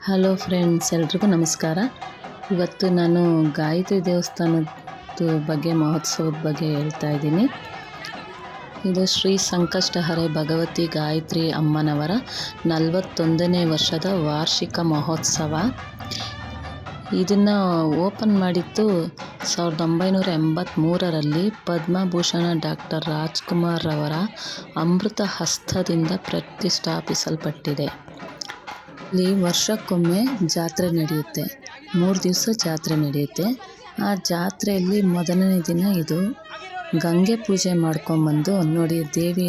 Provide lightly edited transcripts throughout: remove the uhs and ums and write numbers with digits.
Hello friends, ಎಲ್ರಿಗೂ ನಮಸ್ಕಾರ. ಇವತ್ತು ನಾನು ಗಾಯತ್ರಿ ದೇವಸ್ಥಾನದ ಬಗ್ಗೆ, ಮಹೋತ್ಸವದ ಬಗ್ಗೆ ಹೇಳ್ತಾ ಇದ್ದೀನಿ. ಇದು ಶ್ರೀ ಸಂಕಷ್ಟಹರೆ ಭಗವತಿ ಗಾಯತ್ರಿ ಅಮ್ಮನವರ 41ನೇ ವರ್ಷದ ವಾರ್ಷಿಕ ಮಹೋತ್ಸವ. ಇದನ್ನು ಓಪನ್ ಮಾಡಿದ್ದು 1983ರಲ್ಲಿ ಪದ್ಮಭೂಷಣ ಡಾಕ್ಟರ್ ರಾಜ್ಕುಮಾರ್ ರವರ ಅಮೃತ ಹಸ್ತದಿಂದ ಪ್ರತಿಷ್ಠಾಪಿಸಲ್ಪಟ್ಟಿದೆ. ಇಲ್ಲಿ ವರ್ಷಕ್ಕೊಮ್ಮೆ ಜಾತ್ರೆ ನಡೆಯುತ್ತೆ. 3 ದಿವಸ ಜಾತ್ರೆ ನಡೆಯುತ್ತೆ. ಆ ಜಾತ್ರೆಯಲ್ಲಿ ಮೊದಲನೇ ದಿನ ಇದು ಗಂಗೆ ಪೂಜೆ ಮಾಡ್ಕೊಂಬಂದು ನೋಡಿ, ದೇವಿ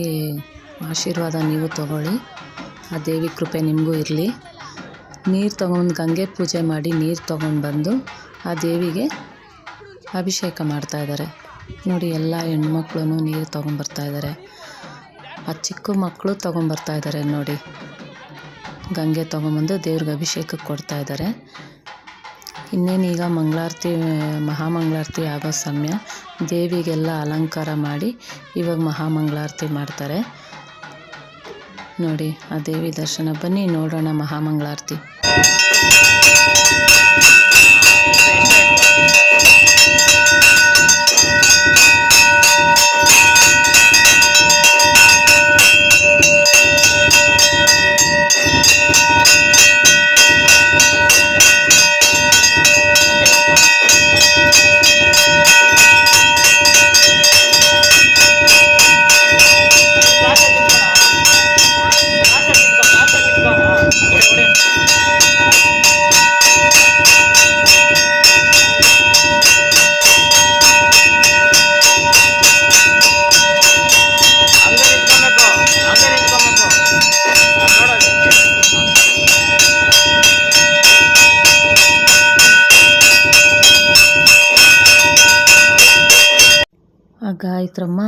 ಆಶೀರ್ವಾದ ನೀವು ತಗೊಳ್ಳಿ, ಆ ದೇವಿ ಕೃಪೆ ನಿಮಗೂ ಇರಲಿ. ನೀರು ತೊಗೊಂಡು ಗಂಗೆ ಪೂಜೆ ಮಾಡಿ ನೀರು ತೊಗೊಂಡು ಬಂದು ಆ ದೇವಿಗೆ ಅಭಿಷೇಕ ಮಾಡ್ತಾಯಿದ್ದಾರೆ. ನೋಡಿ, ಎಲ್ಲ ಹೆಣ್ಮಕ್ಳು ನೀರು ತೊಗೊಂಬರ್ತಾಯಿದ್ದಾರೆ. ಆ ಚಿಕ್ಕ ಮಕ್ಕಳು ತೊಗೊಂಬರ್ತಾಯಿದ್ದಾರೆ. ನೋಡಿ, ಗಂಗೆ ತೊಗೊಂಬಂದು ದೇವ್ರಿಗೆ ಅಭಿಷೇಕಕ್ಕೆ ಕೊಡ್ತಾಯಿದ್ದಾರೆ. ಇನ್ನೇನೀಗ ಮಂಗಳಾರತಿ, ಮಹಾಮಂಗಳಾರತಿ ಆಗೋ ಸಮಯ. ದೇವಿಗೆಲ್ಲ ಅಲಂಕಾರ ಮಾಡಿ ಇವಾಗ ಮಹಾಮಂಗಳಾರತಿ ಮಾಡ್ತಾರೆ. ನೋಡಿ, ಆ ದೇವಿ ದರ್ಶನ. ಬನ್ನಿ ನೋಡೋಣ ಮಹಾಮಂಗಳಾರತಿ. ಆ ಗಾಯತ್ರಮ್ಮ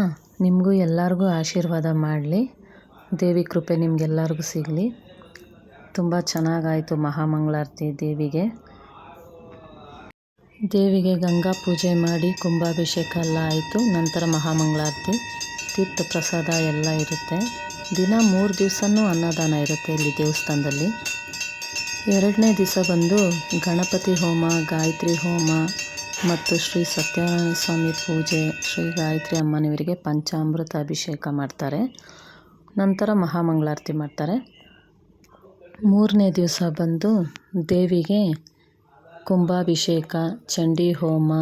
ನಿಮಗೂ ಎಲ್ಲರಿಗೂ ಆಶೀರ್ವಾದ ಮಾಡಲಿ. ದೇವಿ ಕೃಪೆ ನಿಮಗೆಲ್ಲರಿಗೂ ಸಿಗಲಿ. ತುಂಬ ಚೆನ್ನಾಗಾಯಿತು ಮಹಾಮಂಗಳಾರತಿ. ದೇವಿಗೆ ಗಂಗಾ ಪೂಜೆ ಮಾಡಿ ಕುಂಭಾಭಿಷೇಕ ಎಲ್ಲ ಆಯಿತು. ನಂತರ ಮಹಾಮಂಗಳಾರತಿ, ತೀರ್ಥ ಪ್ರಸಾದ ಎಲ್ಲ ಇರುತ್ತೆ. ದಿನ 3 ದಿವಸನೂ ಅನ್ನದಾನ ಇರುತ್ತೆ ಇಲ್ಲಿ ದೇವಸ್ಥಾನದಲ್ಲಿ. 2ನೇ ದಿವಸ ಬಂದು ಗಣಪತಿ ಹೋಮ, ಗಾಯತ್ರಿ ಹೋಮ ಮತ್ತು ಶ್ರೀ ಸತ್ಯನಾರಾಯಣ ಸ್ವಾಮಿ ಪೂಜೆ, ಶ್ರೀ ಗಾಯತ್ರಿ ಅಮ್ಮನವರಿಗೆ ಪಂಚಾಮೃತ ಅಭಿಷೇಕ ಮಾಡ್ತಾರೆ. ನಂತರ ಮಹಾಮಂಗಳಾರತಿ ಮಾಡ್ತಾರೆ. 3ನೇ ದಿವಸ ಬಂದು ದೇವಿಗೆ ಕುಂಭಾಭಿಷೇಕ, ಚಂಡಿ ಹೋಮ,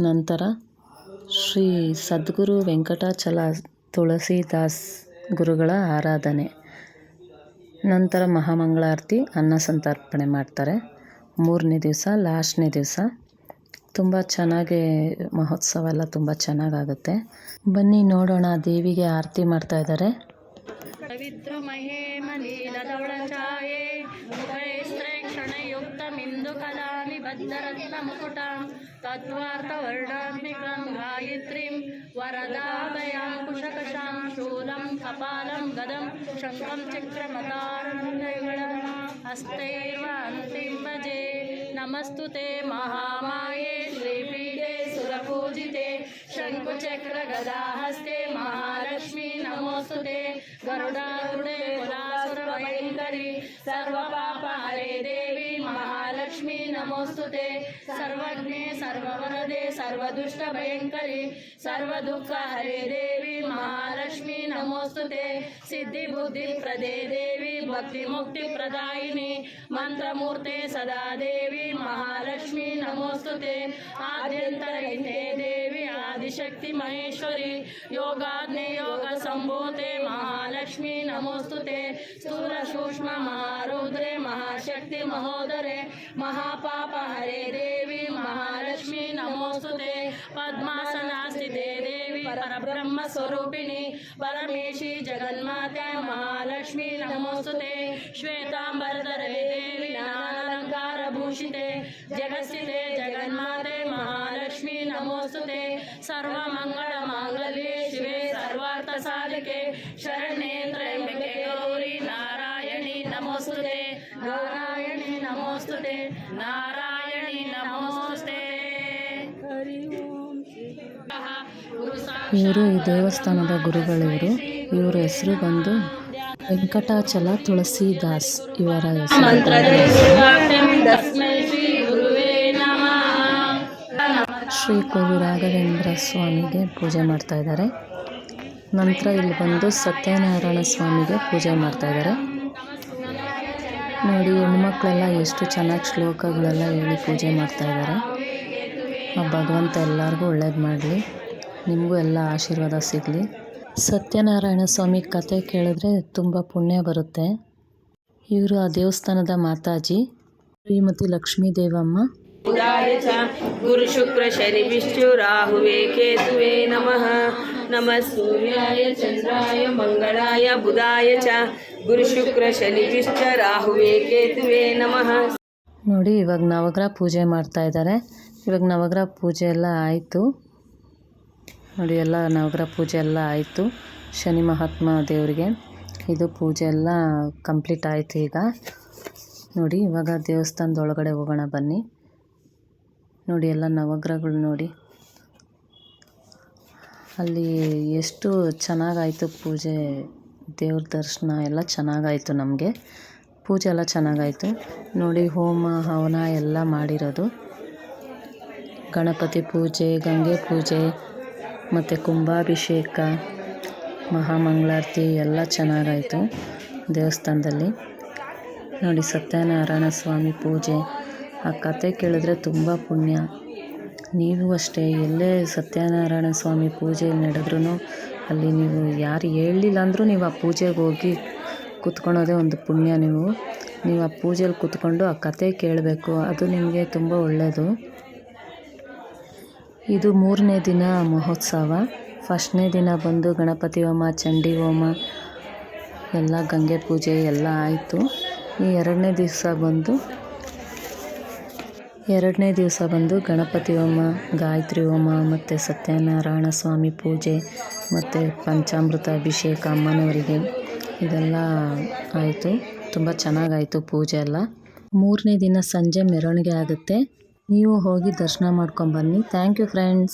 ನಂತರ ಶ್ರೀ ಸದ್ಗುರು ವೆಂಕಟಾಚಲ ತುಳಸಿದಾಸ್ ಗುರುಗಳ ಆರಾಧನೆ, ನಂತರ ಮಹಾಮಂಗಳಾರತಿ, ಅನ್ನ ಸಂತರ್ಪಣೆ ಮಾಡ್ತಾರೆ. 3ನೇ ದಿವಸ, ಲಾಸ್ಟ್ನೇ ದಿವಸ ತುಂಬ ಚೆನ್ನಾಗಿ ಮಹೋತ್ಸವ ಎಲ್ಲ ತುಂಬ ಚೆನ್ನಾಗಾಗುತ್ತೆ. ಬನ್ನಿ ನೋಡೋಣ. ದೇವಿಗೆ ಆರತಿ ಮಾಡ್ತಾ ಇದ್ದಾರೆ. ತದ್ವಾರ್ಥವರ್ಣಾತ್ಮಿಕಂ ಗಾಯತ್ರೀಂ ವರದಾಭಯಾಂ ಕುಶಕಶಾಂ ಶೂಲಂ ಕಪಾಲಂ ಗದಂ ಶಂಖಂ ಚಕ್ರಮತಾರಂ ಹಸ್ತೈರ್ವಾಂತಿಂ ಭಜೆ. ನಮಸ್ತುತೆ ಮಹಾಮಾಯೇ ಶ್ರೀಪೀಠೆ ಸುರಪೂಜಿತೆ ಶಂಕುಚಕ್ರ ಗದಾಹಸ್ತೆ ಮಹಾಲಕ್ಷ್ಮೀ ನಮೋಸ್ತುತೆ. ಗರುಡಾರೂಢೆ ಕುಲಾಸುರಭಯಂಕರಿ ಸರ್ವಪಾಪಹರೆ ದೇವಿ ಮಹಾಲಕ್ಷ್ಮೀ ನಮೋಸ್ತುತೆ. ಸರ್ವಜ್ಞೆ ಸರ್ವವರದೆ ಸರ್ವದುಷ್ಟಭಯಂಕರಿ ಸರ್ವದುಃಖಹರೆ ದೇವಿ ಮಹಾಲಕ್ಷ್ಮೀ ನಮೋಸ್ತುತೆ. ಸಿದ್ಧಿ ಬುದ್ಧಿ ಪ್ರದೇ ದೇವಿ ಭಕ್ತಿ ಮುಕ್ತಿ ಪ್ರದಾಯಿನಿ ಮಂತ್ರಮೂರ್ತೆ ಸದಾ ದೇವಿ ಮಹಾಲಕ್ಷ್ಮೀ ನಮೋಸ್ತುತೆ. ಆದ್ಯಂತರಹಿತೆ ದೇವಿ ಆದಿಶಕ್ತಿ ಮಹೇಶ್ವರಿ ಯೋಗಾಜ್ಞೆ ಯೋಗ ಸಂಭೂತೆ ಮಹಾಲಕ್ಷ್ಮೀ ನಮೋಸ್ತುತೆ. ಸ್ಥೂಲ ಸೂಕ್ಷ್ಮ ಮಹಾರುದ್ರೆ ಮಹಾಶಕ್ತಿ ಮಹೋದರೆ ಮಹಾಪಾಪ ಹರೆ ದೇವಿ ಮಹಾಲಕ್ಷ್ಮೀ ನಮೋಸ್ತುತೆ. ಪದ್ಮಾಸನಾಸ್ಥಿತೆ ದೇವಿ ಪರಬ್ರಹ್ಮ ಸ್ವರೂಪಿಣಿ ಪರಮೇಶಿ ಜಗನ್ಮಾತೆ ಮಹಾಲಕ್ಷ್ಮೀ ನಮೋಸ್ತುತೆ. ಶ್ವೇತಾಂಬರಧರೆ ದೇವಿ ನಾನಾಲಂಕಾರ ಭೂಷಿತೆ ಜಗಸ್ಥಿತೆ ಜಗನ್ಮಾತೆ ಮಹಾಲಕ್ಷ್ಮೀ ನಮೋಸ್ತುತೆ. ಸರ್ವಮಂಗಳ ಮಾಂಗಲ್ಯೆ ಶಿವೆ ಸರ್ವಾರ್ಥ ಸಾಧಿಕೆ ಶರಣ್ಯೆ ತ್ರ್ಯಂಬಕೆ ಗೌರಿ ನಾರಾಯಣಿ ನಮೋಸ್ತುತೆ. ನಾರಾಯಣಿ ನಮೋಸ್ತುತೆ. ನಾರಾಯಣಿ ನಮೋಸ್ತುತೆ. ಇವರು ಈ ದೇವಸ್ಥಾನದ ಗುರುಗಳಿವರು. ಇವರ ಹೆಸರು ಬಂದು ವೆಂಕಟಾಚಲ ತುಳಸಿದಾಸ್ ಇವರ ಹೆಸರು. ಮಂತ್ರಜೈರ್ವಾಕ್ಯಂ ತಸ್ಮೈ ಶ್ರೀ ಗುರುವೇ ನಮಃ. ಶ್ರೀ ಕೋವಿ ರಾಘವೇಂದ್ರ ಸ್ವಾಮಿಗೆ ಪೂಜೆ ಮಾಡ್ತಾ ಇದ್ದಾರೆ. ನಂತರ ಇಲ್ಲಿ ಬಂದು ಸತ್ಯನಾರಾಯಣ ಸ್ವಾಮಿಗೆ ಪೂಜೆ ಮಾಡ್ತಾ ಇದ್ದಾರೆ. ನೋಡಿ, ಹೆಣ್ಮಕ್ಳೆಲ್ಲ ಎಷ್ಟು ಚೆನ್ನಾಗಿ ಶ್ಲೋಕಗಳೆಲ್ಲ ಹೇಳಿ ಪೂಜೆ ಮಾಡ್ತಾ ಇದ್ದಾರೆ. ಆ ಭಗವಂತ ಎಲ್ಲರಿಗೂ ಒಳ್ಳೇದು ಮಾಡಲಿ, ನಿಮಗೂ ಎಲ್ಲ ಆಶೀರ್ವಾದ ಸಿಗಲಿ. ಸತ್ಯನಾರಾಯಣ ಸ್ವಾಮಿ ಕತೆ ಕೇಳಿದ್ರೆ ತುಂಬ ಪುಣ್ಯ ಬರುತ್ತೆ. ಇವರು ಆ ದೇವಸ್ಥಾನದ ಮಾತಾಜಿ ಶ್ರೀಮತಿ ಲಕ್ಷ್ಮೀ ದೇವಮ್ಮ. ಬುಧಾಯ ಚ ಗುರು ಶುಕ್ರ ಶನಿ ವಿಷ್ಣು ರಾಹುವೇ ಕೇತುವೇ ನಮಃ. ನಮಃ ಸೂರ್ಯಾಯ ಚಂದ್ರಾಯ ಮಂಗಳಾಯ ಬುಧಾಯ ಚ ಗುರು ಶುಕ್ರ ಶನಿ ವಿಷ್ಣು ರಾಹುವೇ ಕೇತುವೇ ನಮಃ. ನೋಡಿ, ಇವಾಗ ನವಗ್ರಹ ಪೂಜೆ ಮಾಡ್ತಾ ಇದ್ದಾರೆ. ಇವಾಗ ನವಗ್ರಹ ಪೂಜೆ ಎಲ್ಲ ಆಯಿತು. ನೋಡಿ, ಎಲ್ಲ ನವಗ್ರಹ ಪೂಜೆ ಎಲ್ಲ ಆಯಿತು. ಶನಿ ಮಹಾತ್ಮ ದೇವರಿಗೆ ಇದು ಪೂಜೆ ಎಲ್ಲ ಕಂಪ್ಲೀಟ್ ಆಯಿತು. ಈಗ ನೋಡಿ, ಇವಾಗ ದೇವಸ್ಥಾನದೊಳಗಡೆ ಹೋಗೋಣ ಬನ್ನಿ. ನೋಡಿ, ಎಲ್ಲ ನವಗ್ರಹಗಳು ನೋಡಿ, ಅಲ್ಲಿ ಎಷ್ಟು ಚೆನ್ನಾಗಾಯಿತು ಪೂಜೆ. ದೇವ್ರ ದರ್ಶನ ಎಲ್ಲ ಚೆನ್ನಾಗಾಯಿತು. ನಮಗೆ ಪೂಜೆ ಎಲ್ಲ ಚೆನ್ನಾಗಾಯಿತು. ನೋಡಿ, ಹೋಮ ಹವನ ಎಲ್ಲ ಮಾಡಿರೋದು, ಗಣಪತಿ ಪೂಜೆ, ಗಂಗೆ ಪೂಜೆ ಮತ್ತು ಕುಂಭಾಭಿಷೇಕ, ಮಹಾಮಂಗಳಾರತಿ ಎಲ್ಲ ಚೆನ್ನಾಗಾಯಿತು ದೇವಸ್ಥಾನದಲ್ಲಿ. ನೋಡಿ, ಸತ್ಯನಾರಾಯಣ ಸ್ವಾಮಿ ಪೂಜೆ, ಆ ಕತೆ ಕೇಳಿದ್ರೆ ತುಂಬ ಪುಣ್ಯ. ನೀವು ಅಷ್ಟೇ, ಎಲ್ಲೇ ಸತ್ಯನಾರಾಯಣ ಸ್ವಾಮಿ ಪೂಜೆ ನಡೆದ್ರೂ ಅಲ್ಲಿ ನೀವು ಯಾರು ಹೇಳಲಿಲ್ಲ ಅಂದರೂ ನೀವು ಆ ಪೂಜೆಗೆ ಹೋಗಿ ಕೂತ್ಕೊಳ್ಳೋದೇ ಒಂದು ಪುಣ್ಯ. ನೀವು ಆ ಪೂಜೆಯಲ್ಲಿ ಕೂತ್ಕೊಂಡು ಆ ಕತೆ ಕೇಳಬೇಕು, ಅದು ನಿಮಗೆ ತುಂಬ ಒಳ್ಳೆಯದು. ಇದು 3ನೇ ದಿನ ಮಹೋತ್ಸವ. ಫಸ್ಟ್ನೇ ದಿನ ಬಂದು ಗಣಪತಿ ಹೋಮ, ಚಂಡಿ ಹೋಮ, ಎಲ್ಲ ಗಂಗೆ ಪೂಜೆ ಎಲ್ಲ ಆಯಿತು. ಈ ಎರಡನೇ ದಿವಸ ಬಂದು ಗಣಪತಿ ಹೋಮ, ಗಾಯತ್ರಿ ಹೋಮ ಮತ್ತು ಸತ್ಯನಾರಾಯಣ ಸ್ವಾಮಿ ಪೂಜೆ ಮತ್ತು ಪಂಚಾಮೃತ ಅಭಿಷೇಕ ಅಮ್ಮನವರಿಗೆ ಇದೆಲ್ಲ ಆಯಿತು. ತುಂಬ ಚೆನ್ನಾಗಾಯಿತು ಪೂಜೆ ಎಲ್ಲ. 3ನೇ ದಿನ ಸಂಜೆ ಮೆರವಣಿಗೆ ಆಗುತ್ತೆ. ನೀವು ಹೋಗಿ ದರ್ಶನ ಮಾಡ್ಕೊಂಬನ್ನಿ. Thank you friends.